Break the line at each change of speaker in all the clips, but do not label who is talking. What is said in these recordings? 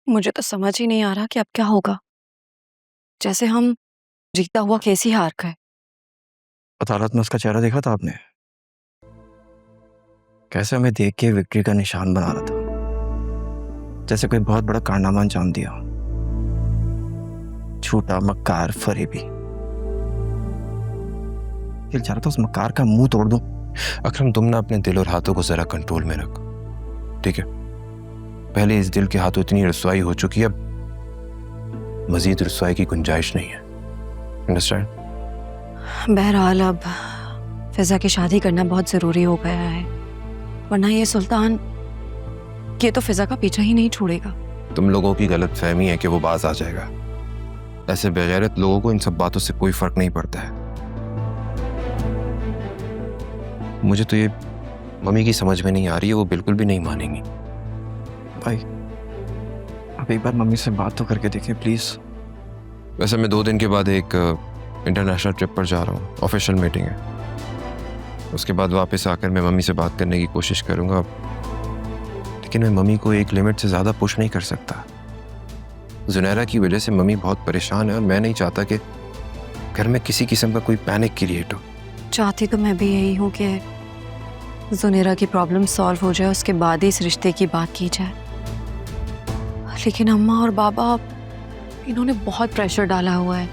मुझे तो समझ ही नहीं आ रहा कि अब क्या होगा। जैसे हम जीता हुआ केस ही हार गए।
अदालत में उसका चेहरा देखा था आपने? कैसे हमें देख के विक्ट्री का निशान बना रहा था, जैसे कोई बहुत बड़ा कारनामा अंजाम दिया। झूठा मक्कार फरेबी। दिल चाह रहा था उस मक्कार का मुंह तोड़ दूं।
अकरम, तुम ना अपने दिल और हाथों को जरा कंट्रोल में रख, ठीक है? पहले इस दिल के हाथों इतनी रसवाई हो चुकी है, अब मजीद रसवाई की गुंजाइश नहीं है। अंडरस्टैंड?
बहरहाल अब फिजा की शादी करना बहुत जरूरी हो गया है, वरना ये सुल्तान ये तो फिजा का पीछा ही नहीं छोड़ेगा।
तुम लोगों की गलत फहमी है कि वो बाज आ जाएगा। ऐसे बेगैरत लोगों को इन सब बातों से कोई फर्क नहीं पड़ता है। मुझे तो ये मम्मी की समझ में नहीं आ रही है, वो बिल्कुल भी नहीं मानेंगी।
भाई आप एक बार मम्मी से बात तो करके देखिए प्लीज।
वैसे मैं 2 दिन के बाद एक इंटरनेशनल ट्रिप पर जा रहा हूँ, ऑफिशियल मीटिंग है। उसके बाद वापस आकर मैं मम्मी से बात करने की कोशिश करूँगा, लेकिन मैं मम्मी को एक लिमिट से ज़्यादा पुश नहीं कर सकता। जुनैरा की वजह से मम्मी बहुत परेशान है और मैं नहीं चाहता कि घर में किसी किस्म का कोई पैनिक क्रिएट हो।
चाहती तो मैं भी यही हूँ कि जुनेरा की प्रॉब्लम सॉल्व हो जाए, उसके बाद ही इस रिश्ते की बात की जाए। लेकिन अम्मा और बाबा इन्होंने बहुत प्रेशर डाला हुआ है,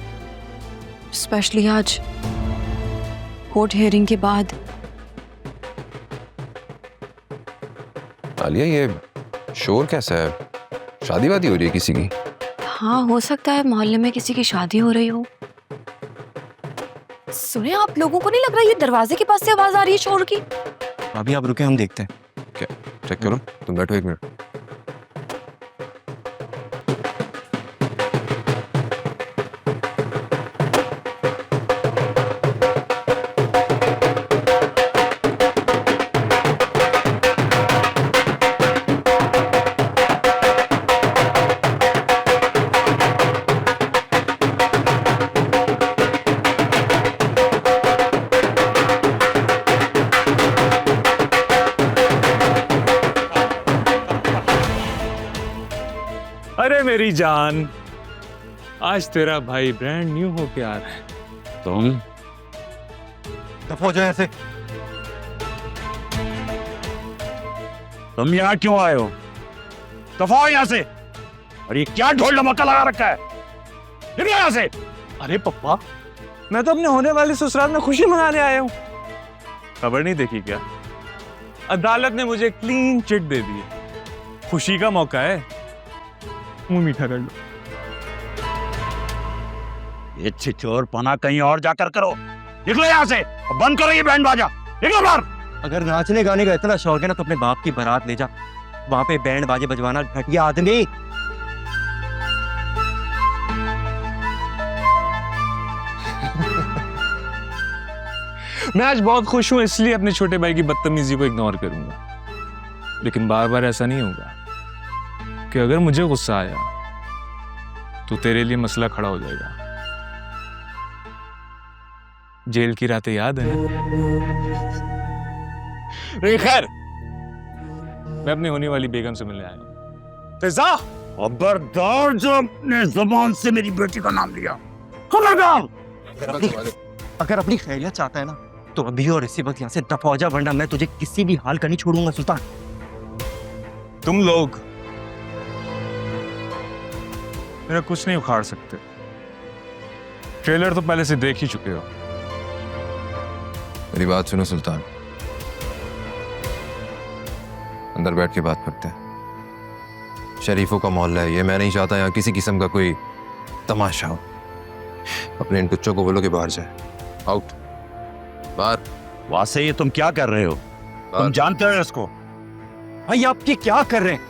स्पेशली आज कोर्ट हियरिंग के बाद।
आलिया, ये शोर कैसा है? शादी वादी हो रही है किसी की?
हाँ, हो सकता है मोहल्ले में किसी की शादी हो रही हो। सुने, आप लोगों को नहीं लग रहा ये दरवाजे के पास से आवाज आ रही है शोर की?
अभी आप रुके, हम देखते हैं।
क्या चेक करो, तुम बैठो 1 मिनट।
अरे मेरी जान, आज तेरा भाई ब्रांड न्यू होके आ रहा है। तुम
दफा हो जाए ऐसे।
तुम यहाँ क्यों आए हो? दफा हो यहाँ से। और ये क्या ढोल ढमक्का लगा रखा है? निकलो यहाँ से।
अरे पप्पा, मैं तो अपने होने वाले ससुराल में खुशी मनाने आया हूँ। खबर नहीं देखी क्या? अदालत ने मुझे क्लीन चिट दे दी है। खुशी का मौका है, मुंह मीठा कर लो।
ये छिछोर पना कहीं और जाकर करो। निकलो यहाँ से। अब बंद करो ये बैंड बाजा। निकलो बाहर।
अगर नाचने गाने का इतना शौक है ना तो अपने बाप की बारात ले जा, वहां पे बैंड बाजे बजवाना घटिया आदमी।
मैं आज बहुत खुश हूं, इसलिए अपने छोटे भाई की बदतमीजी को इग्नोर करूंगा। लेकिन बार बार ऐसा नहीं होगा कि अगर मुझे गुस्सा आया तो तेरे लिए मसला खड़ा हो जाएगा। जेल की रातें याद है? खैर, मैं अपनी होने वाली बेगम से मिलने आया हूं। फिजा,
खबरदार जो अपने जुबान से मेरी बेटी का नाम लिया, खबरदार।
अगर अपनी खैरियत चाहता है ना तो अभी और इसी वक्त यहाँ से दफा हो जा, वरना मैं तुझे किसी भी हाल का नहीं छोड़ूंगा सुल्तान।
तुम लोग मेरा कुछ नहीं उखाड़ सकते। ट्रेलर तो पहले से देख ही चुके हो।
मेरी बात सुनो सुल्तान, अंदर बैठ के बात करते हैं। शरीफों का मोहल्ला है ये, मैं नहीं चाहता यहाँ किसी किस्म का कोई तमाशा हो। अपने इन टुच्चों को बोलो कि बाहर जाए। आउट, बाहर।
वासे, ये तुम क्या कर रहे हो? तुम जानते हो इसको?
भाई आप ये क्या कर रहे हैं?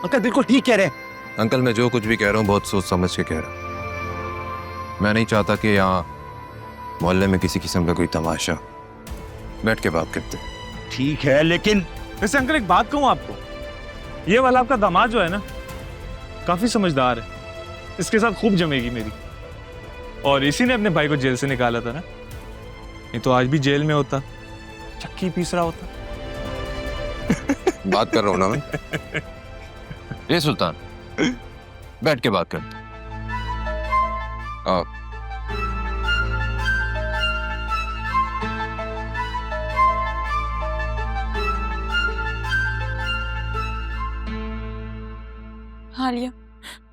अंकल बिल्कुल ठीक कह रहे हैं।
अंकल, मैं जो कुछ भी कह रहा हूँ बहुत सोच समझ के कह रहा हूँ। मैं नहीं चाहता कि यहाँ मोहल्ले में किसी किस्म का कोई तमाशा। बैठ के बात करते।
ठीक है, लेकिन
वैसे अंकल एक बात कहूँ आपको, ये वाला आपका दामाद जो है ना, काफी समझदार है। इसके साथ खूब जमेगी मेरी। और इसी ने अपने भाई को जेल से निकाला था ना, नहीं तो आज भी जेल में होता, चक्की पीस रहा होता।
बात कर रहा हूँ ना मैं। ये सुल्तान, बैठ के बात करते हैं।
हालिया,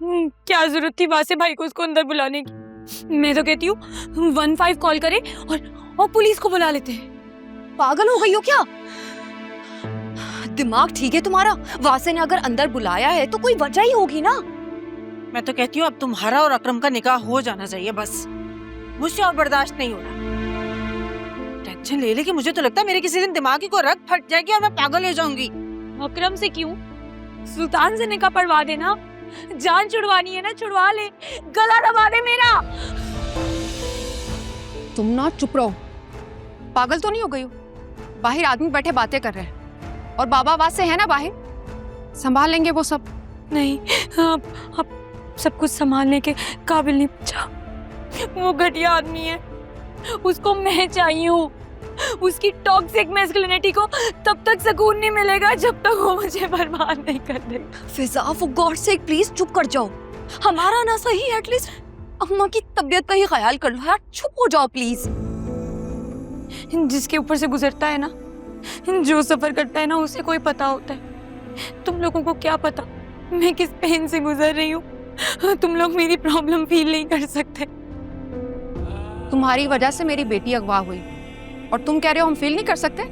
क्या जरूरत थी वासे भाई को उसको अंदर बुलाने की? मैं तो कहती हूँ 15 कॉल करे और पुलिस को बुला लेते हैं।
पागल हो गई हो क्या? दिमाग ठीक है तुम्हारा? वासे ने अगर अंदर बुलाया है तो कोई वजह ही होगी ना।
मैं तो कहती हूँ अब तुम्हारा और अकरम का निकाह हो जाना चाहिए बस। मुझसे और बर्दाश्त नहीं हो रहा। टेंशन ले लेके मुझे तो लगता है मेरे किसी दिन दिमाग की कोई रग फट जाएगी और मैं पागल हो जाऊंगी।
अकरम से क्यों? सुल्तान से निकाह पढ़वा देना। जान छुड़वानी है ना, छुड़वा ले, गला दबा दे मेरा।
तुम ना चुप रहो। पागल तो नहीं हो गई हो? बाहर आदमी बैठे बातें कर रहे हैं और बाबा आवाज से है ना बाहर, संभाल लेंगे वो सब।
नहीं, आप सब कुछ संभालने के काबिल नहीं बचा। वो घटिया आदमी है, उसको मैं चाहिए हूँ। उसकी टॉक्सिक मैस्कुलिनिटी को तब तक सुकून नहीं मिलेगा जब तक वो मुझे बर्बाद नहीं कर देगा।
फिजा, फॉर गॉड सेक प्लीज चुप कर जाओ। हमारा ना सही एटलीस्ट अम्मा की तबीयत का ही ख्याल कर लो यार। चुप हो जाओ प्लीज।
जिसके ऊपर से गुजरता है ना, जो सफर करता है ना, उसे कोई पता होता है। तुम लोगों को क्या पता मैं किस पेन से गुजर रही हूँ। तुम लोग मेरी प्रॉब्लम फील नहीं कर सकते।
तुम्हारी वजह से मेरी बेटी अगवा हुई और तुम कह रहे हो हम फील नहीं कर सकते?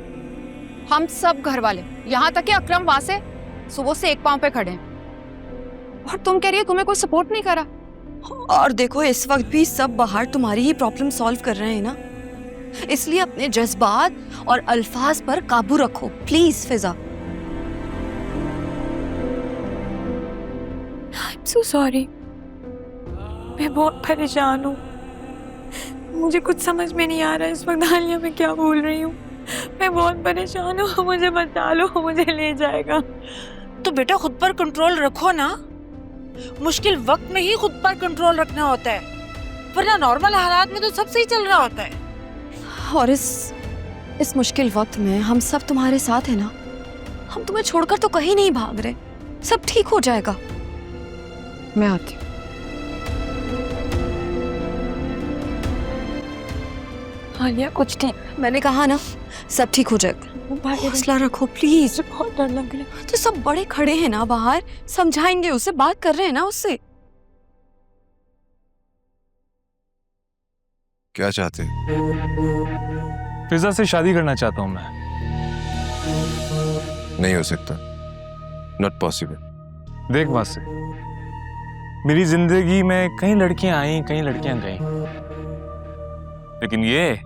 हम सब घर वाले, यहाँ तक कि अकरम वासे सुबह से एक पांव पे खड़े हैं और तुम कह रही हो तुम्हें कोई सपोर्ट नहीं करा। और देखो इस वक्त भी सब बाहर तुम्हारी ही प्रॉब्लम सॉल्व कर रहे हैं ना, इसलिए अपने जज्बात और अल्फाज पर काबू रखो please Fiza.
I'm so sorry। मैं बहुत परेशान हूँ। मुझे कुछ समझ में नहीं आ रहा है इस वक्त हालिया मैं क्या बोल रही हूँ। मैं बहुत परेशान हूँ, मुझे बचा लो, मुझे ले जाएगा।
तो बेटा खुद पर कंट्रोल रखो ना। मुश्किल वक्त में ही खुद पर कंट्रोल रखना होता है, वरना नॉर्मल हालात में तो सब सही चल रहा होता है।
और इस मुश्किल वक्त में हम सब तुम्हारे साथ हैं ना। हम तुम्हें छोड़कर तो कहीं नहीं भाग रहे। सब ठीक हो जाएगा। मैं आती हूँ।
हालिया कुछ ठीक,
मैंने कहा ना सब ठीक हो जाएगा। हौसला रखो प्लीज।
मुझे बहुत डर लग रहा है।
तो सब बड़े खड़े हैं ना बाहर, समझाएंगे उसे, बात कर रहे हैं ना उससे।
क्या चाहते हैं?
फिजा से शादी करना चाहता हूँ मैं।
नहीं हो सकता, नॉट पॉसिबल।
देख वासे, मेरी जिंदगी में कई लड़कियां आई, कई लड़कियां गई, लेकिन ये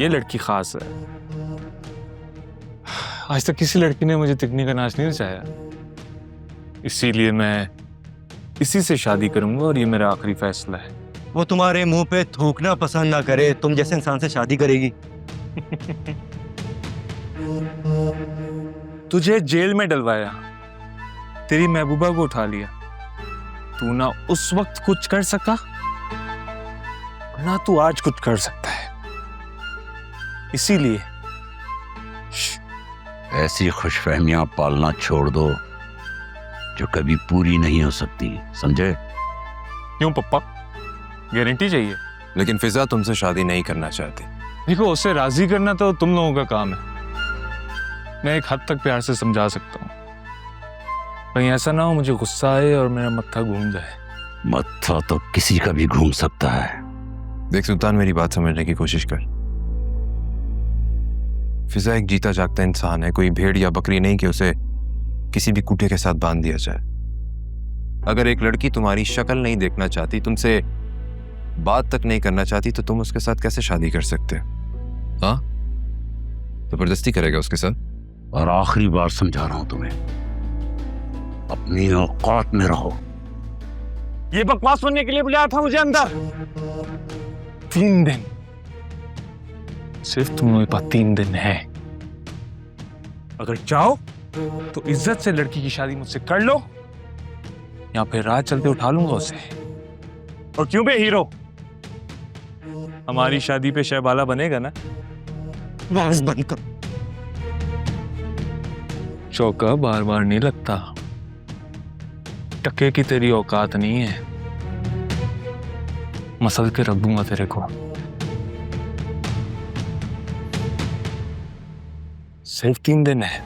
लड़की खास है। आज तक किसी लड़की ने मुझे तिकनी का नाच नहीं नचाया, इसीलिए मैं इसी से शादी करूंगा और ये मेरा आखिरी फैसला है।
वो तुम्हारे मुंह पे थूकना पसंद ना करे, तुम जैसे इंसान से शादी करेगी।
तुझे जेल में डलवाया, तेरी महबूबा को उठा लिया, तू ना उस वक्त कुछ कर सका ना तू आज कुछ कर सकता है। इसीलिए
ऐसी खुशफहमियां पालना छोड़ दो जो कभी पूरी नहीं हो सकती, समझे?
क्यों पप्पा, गारंटी चाहिए?
लेकिन फिजा तुमसे शादी नहीं करना चाहती।
देखो, उसे राजी करना तो तुम लोगों का काम है। मैं एक हद तक प्यार से समझा सकता हूँ, कहीं ऐसा ना हो मुझे गुस्सा आए और मेरा मत्था घूम जाए।
मत्था तो किसी का भी घूम सकता है।
देख सुल्तान, मेरी बात समझने की कोशिश कर। फिजा एक जीता जागता इंसान है, कोई भेड़ या बकरी नहीं कि उसे किसी भी कुत्ते के साथ बांध दिया जाए। अगर एक लड़की तुम्हारी शक्ल नहीं देखना चाहती, तुमसे बात तक नहीं करना चाहती, तो तुम उसके साथ कैसे शादी कर सकते हो? हाँ, जबरदस्ती करेगा उसके साथ?
और आखिरी बार समझा रहा हूं तुम्हें, अपनी औकात में रहो।
ये बकवास सुनने के लिए बुलाया था मुझे अंदर? 3 दिन, सिर्फ तुम लोगों के पास 3 दिन है। अगर चाहो तो इज्जत से लड़की की शादी मुझसे कर लो, या फिर रात चलते उठा लूंगा उसे। और क्यों बे हीरो, हमारी शादी पे शहबाला बनेगा ना?
बस बंद कर।
चौका बार बार नहीं लगता, टके की तेरी औकात नहीं है, मसल के रख दूंगा तेरे को। सिर्फ 3 दिन है।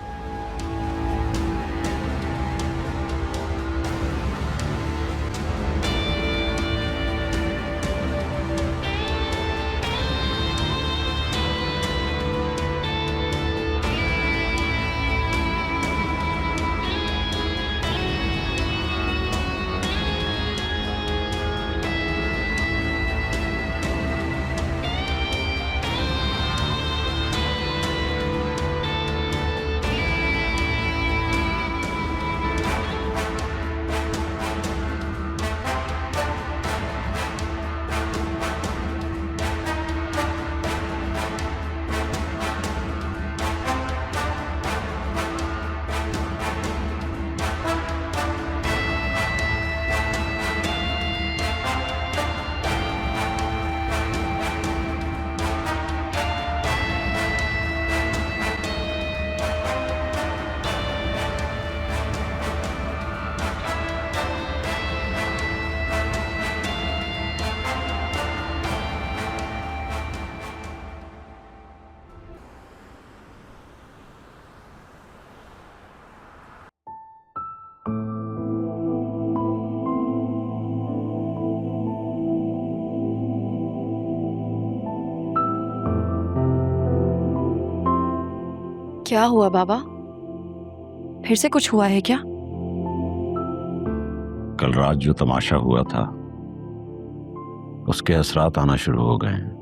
क्या हुआ बाबा? फिर से कुछ हुआ है क्या?
कल रात जो तमाशा हुआ था उसके असरात आना शुरू हो गए हैं।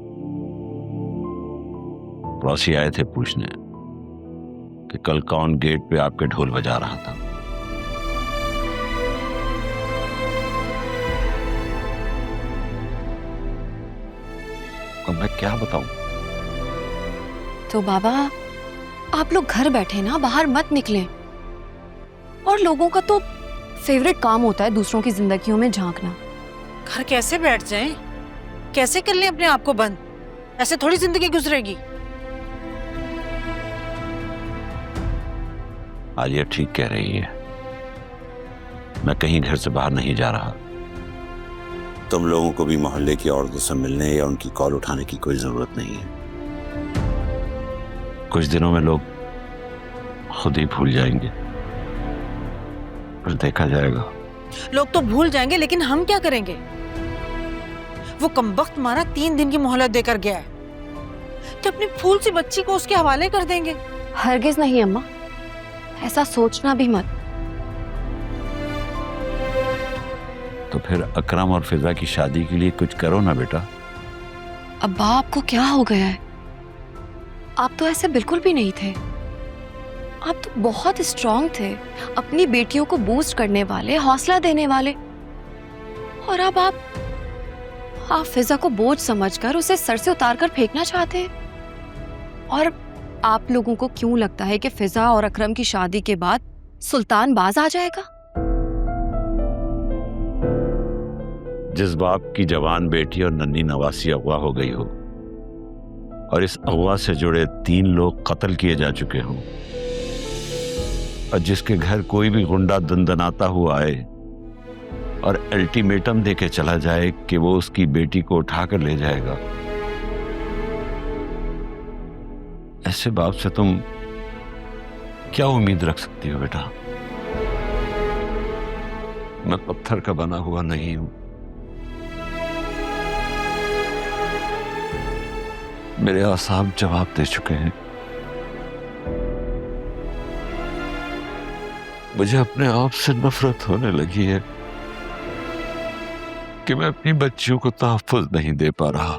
पड़ोसी आए थे पूछने कि कल कौन गेट पे आपके ढोल बजा रहा था। अब मैं क्या बताऊं?
तो बाबा आप लोग घर बैठे ना, बाहर मत निकलें। और लोगों का तो फेवरेट काम होता है दूसरों की जिंदगियों में झांकना।
घर कैसे बैठ जाएं? कैसे कर लें अपने आप को बंद? ऐसे थोड़ी जिंदगी गुजरेगी।
आज ये ठीक कह रही है, मैं कहीं घर से बाहर नहीं जा रहा। तुम लोगों को भी मोहल्ले की औरतों से मिलने या उनकी कॉल उठाने की कोई जरूरत नहीं है। कुछ दिनों में लोग खुद ही भूल जाएंगे, फिर देखा जाएगा।
लोग तो भूल जाएंगे, लेकिन हम क्या करेंगे? वो कमबख्त मारा 3 दिन की मोहलत देकर गया है, कि अपनी फूल सी बच्ची को उसके हवाले कर देंगे।
हरगिज नहीं अम्मा, ऐसा सोचना भी मत।
तो फिर अकरम और फिजा की शादी के लिए कुछ करो ना बेटा।
अब्बा आपको क्या हो गया है? आप तो ऐसे बिल्कुल भी नहीं थे। आप तो बहुत स्ट्रांग थे, अपनी बेटियों को बूस्ट करने वाले, हौसला देने वाले। और अब आप फिजा को बोझ समझकर उसे सर से उतारकर फेंकना चाहते हैं। और आप लोगों को क्यों लगता है कि फिजा और अकरम की शादी के बाद सुल्तान बाज आ जाएगा?
जिस बाप की जवान बेटी और नन्ही नवासी अगवा हो गई हो और इस अगवा से जुड़े 3 लोग कत्ल किए जा चुके हों, और जिसके घर कोई भी गुंडा दंदनाता हुआ आए और अल्टीमेटम देके चला जाए कि वो उसकी बेटी को उठाकर ले जाएगा, ऐसे बाप से तुम क्या उम्मीद रख सकती हो बेटा? मैं पत्थर का बना हुआ नहीं हूं। मेरे आसाम जवाब दे चुके हैं। मुझे अपने आप से नफरत होने लगी है कि मैं अपनी बच्चियों को तहफ्फुज़ नहीं दे पा रहा।